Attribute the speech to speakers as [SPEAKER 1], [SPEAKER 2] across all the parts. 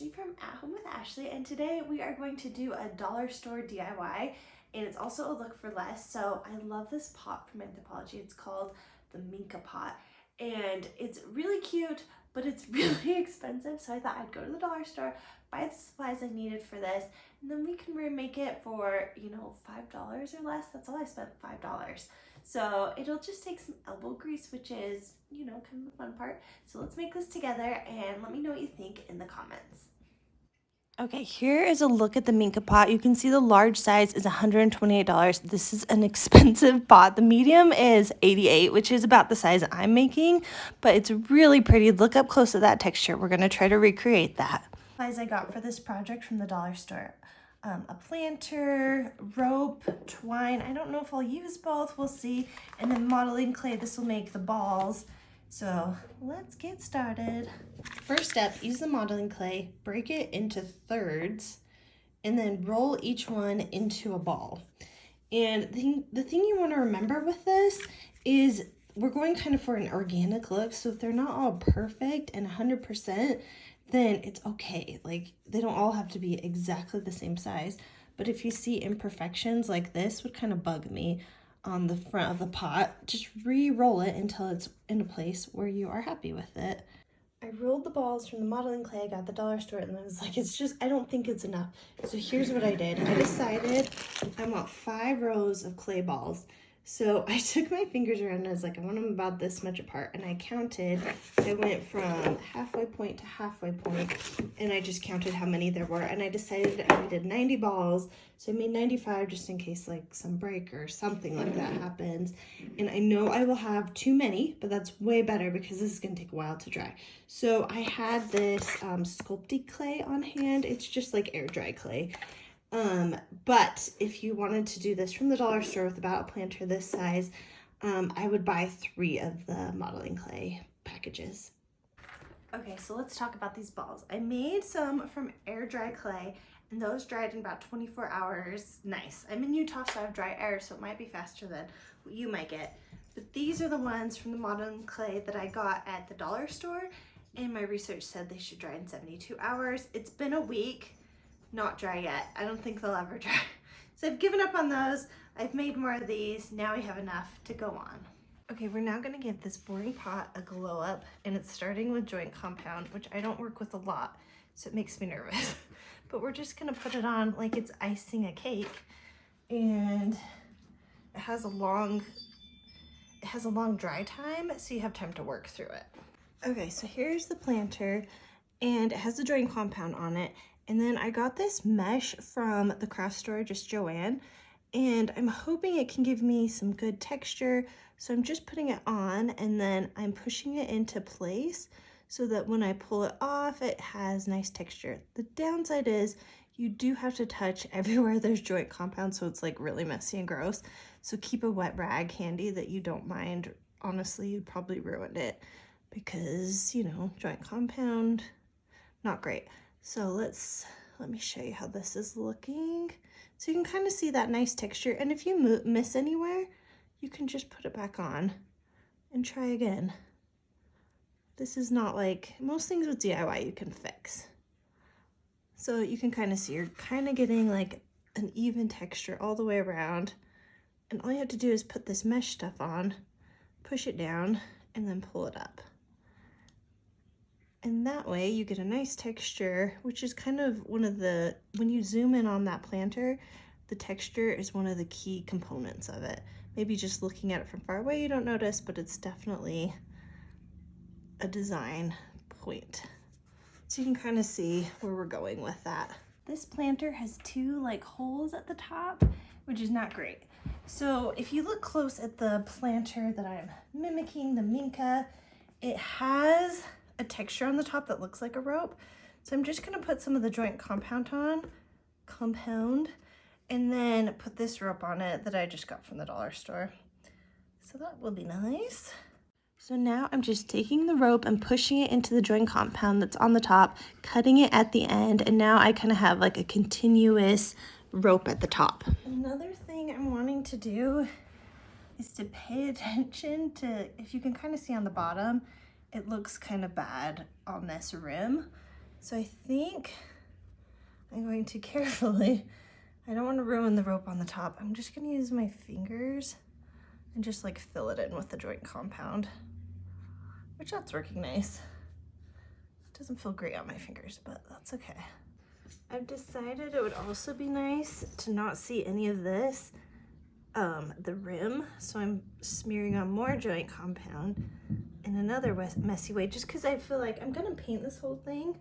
[SPEAKER 1] Ashley from At Home with Ashley, and today we are going to do a dollar store DIY, and it's also a look for less. So I love this pot from Anthropologie. It's called the Minka pot, and it's really cute, but it's really expensive. So I thought I'd go to the dollar store, buy the supplies I needed for this, and then we can remake it for, you know, $5 or less. That's all I spent, $5. So it'll just take some elbow grease, which is, you know, kind of the fun part. So let's make this together and let me know what you think in the comments. Okay, here is a look at the Minka pot. You can see the large size is $128. This is an expensive pot. The medium is $88, which is about the size I'm making, but it's really pretty. Look up close at that texture. We're gonna try to recreate that. Supplies I got for this project from the dollar store. A planter, rope, twine. I don't know if I'll use both, we'll see. And then modeling clay, this will make the balls. So let's get started. First step, use the modeling clay, break it into thirds, and then roll each one into a ball. And the thing you want to remember with this is we're going kind of for an organic look, so if they're not all perfect and 100%, then it's okay. Like, they don't all have to be exactly the same size, but if you see imperfections like this would kind of bug me on the front of the pot, just re-roll it until it's in a place where you are happy with it. I rolled the balls from the modeling clay I got at the dollar store, and I was like, it's just, I don't think it's enough. So here's what I did. I decided I want 5 rows of clay balls. So I took my fingers around and I was like, I want them about this much apart. And I counted, I went from halfway point to halfway point, and I just counted how many there were. And I decided I needed 90 balls. So I made 95 just in case like some break or something like that happens. And I know I will have too many, but that's way better because this is gonna take a while to dry. So I had this sculpty clay on hand. It's just like air dry clay. But if you wanted to do this from the dollar store with about a planter this size, I would buy 3 of the modeling clay packages. Okay, so let's talk about these balls. I made some from air dry clay, and those dried in about 24 hours. Nice. I'm in Utah, so I have dry air, so it might be faster than what you might get. But these are the ones from the modeling clay that I got at the dollar store, and my research said they should dry in 72 hours. It's been a week. Not dry yet. I don't think they'll ever dry. So I've given up on those. I've made more of these. Now we have enough to go on. Okay, we're now gonna give this boring pot a glow up, and it's starting with joint compound, which I don't work with a lot, so it makes me nervous. But we're just gonna put it on like it's icing a cake, and it has a long dry time, so you have time to work through it. Okay, so here's the planter, and it has the joint compound on it. And then I got this mesh from the craft store, just Joann, and I'm hoping it can give me some good texture. So I'm just putting it on, and then I'm pushing it into place so that when I pull it off, it has nice texture. The downside is you do have to touch everywhere there's joint compound, so it's like really messy and gross. So keep a wet rag handy that you don't mind. Honestly, you'd probably ruin it because, you know, joint compound, not great. So let me show you how this is looking. So you can kind of see that nice texture, and if you miss anywhere, you can just put it back on and try again. This is not like, most things with DIY you can fix. So you can kind of see you're kind of getting like an even texture all the way around, and all you have to do is put this mesh stuff on, push it down, and then pull it up. And that way you get a nice texture, which is kind of one of the, when you zoom in on that planter, the texture is one of the key components of it. Maybe just looking at it from far away you don't notice, but it's definitely a design point. So you can kind of see where we're going with that. This planter has 2 like holes at the top, which is not great. So if you look close at the planter that I'm mimicking, the Minka, it has a texture on the top that looks like a rope. So I'm just gonna put some of the joint compound on, and then put this rope on it that I just got from the dollar store. So that will be nice. So now I'm just taking the rope and pushing it into the joint compound that's on the top, cutting it at the end, and now I kind of have like a continuous rope at the top. Another thing I'm wanting to do is to pay attention to, if you can kind of see on the bottom, it looks kind of bad on this rim. So I think I'm going to carefully, I don't want to ruin the rope on the top. I'm just going to use my fingers and just like fill it in with the joint compound, which that's working nice. It doesn't feel great on my fingers, but that's okay. I've decided it would also be nice to not see any of this, the rim, so I'm smearing on more joint compound in another messy way, just because I feel like I'm gonna paint this whole thing,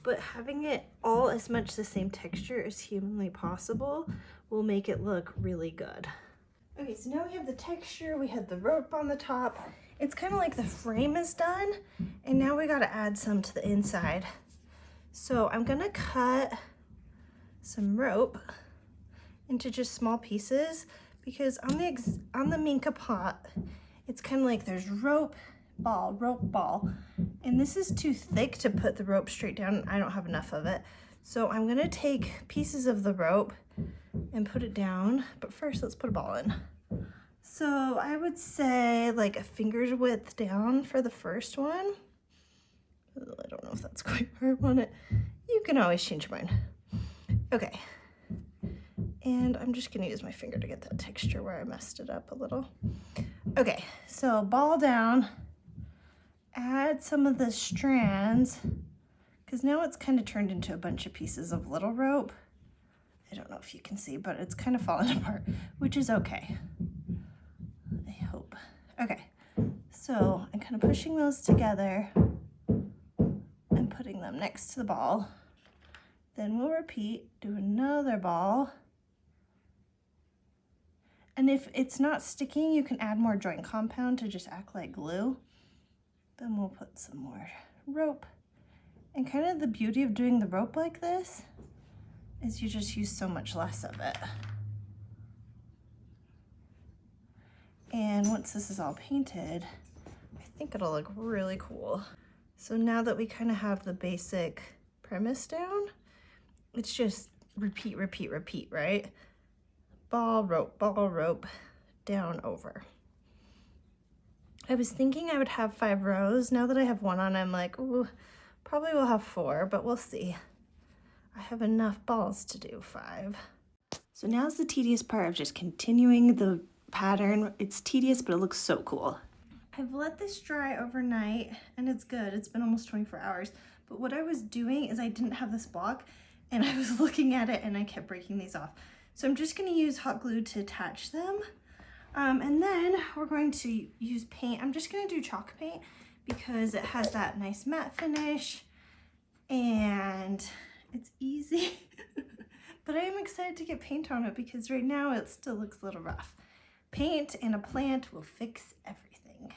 [SPEAKER 1] but having it all as much the same texture as humanly possible will make it look really good. Okay, so now we have the texture, we have the rope on the top. It's kind of like the frame is done, and now we gotta add some to the inside. So I'm gonna cut some rope into just small pieces, because on the Minka pot, it's kind of like there's rope ball, and this is too thick to put the rope straight down. I don't have enough of it. So I'm gonna take pieces of the rope and put it down, but first let's put a ball in. So I would say like a finger's width down for the first one. I don't know if that's quite where I want it. You can always change your mind. Okay. And I'm just gonna use my finger to get that texture where I messed it up a little. Okay, so ball down, add some of the strands, because now it's kind of turned into a bunch of pieces of little rope. I don't know if you can see, but it's kind of falling apart, which is okay, I hope. Okay, so I'm kind of pushing those together and putting them next to the ball. Then we'll repeat, do another ball. And if it's not sticking, you can add more joint compound to just act like glue. Then we'll put some more rope. And kind of the beauty of doing the rope like this is you just use so much less of it. And once this is all painted, I think it'll look really cool. So now that we kind of have the basic premise down, it's just repeat, repeat, repeat, right? Ball, rope, down, over. I was thinking I would have 5 rows. Now that I have one on, I'm like, ooh, probably will have 4, but we'll see. I have enough balls to do 5. So now's the tedious part of just continuing the pattern. It's tedious, but it looks so cool. I've let this dry overnight, and it's good. It's been almost 24 hours. But what I was doing is I didn't have this block, and I was looking at it, and I kept breaking these off. So I'm just gonna use hot glue to attach them. And then we're going to use paint. I'm just gonna do chalk paint because it has that nice matte finish and it's easy. But I am excited to get paint on it because right now it still looks a little rough. Paint and a plant will fix everything.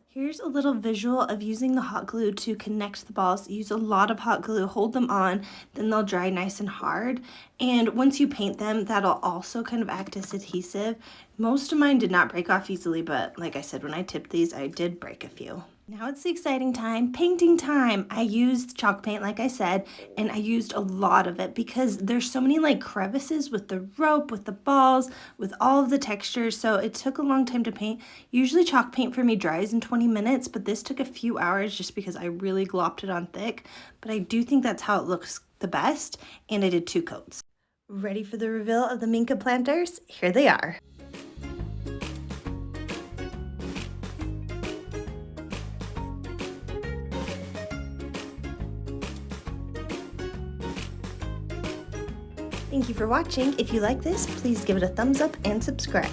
[SPEAKER 1] Here's a little visual of using the hot glue to connect the balls. Use a lot of hot glue, hold them on, then they'll dry nice and hard. And once you paint them, that'll also kind of act as adhesive. Most of mine did not break off easily, but like I said, when I tipped these, I did break a few. Now it's the exciting time, painting time. I used chalk paint, like I said, and I used a lot of it because there's so many like crevices with the rope, with the balls, with all of the textures. So it took a long time to paint. Usually chalk paint for me dries in 20 minutes, but this took a few hours just because I really glopped it on thick. But I do think that's how it looks the best, and I did 2 coats. Ready for the reveal of the Minka planters? Here they are. Thank you for watching. If you like this, please give it a thumbs up and subscribe.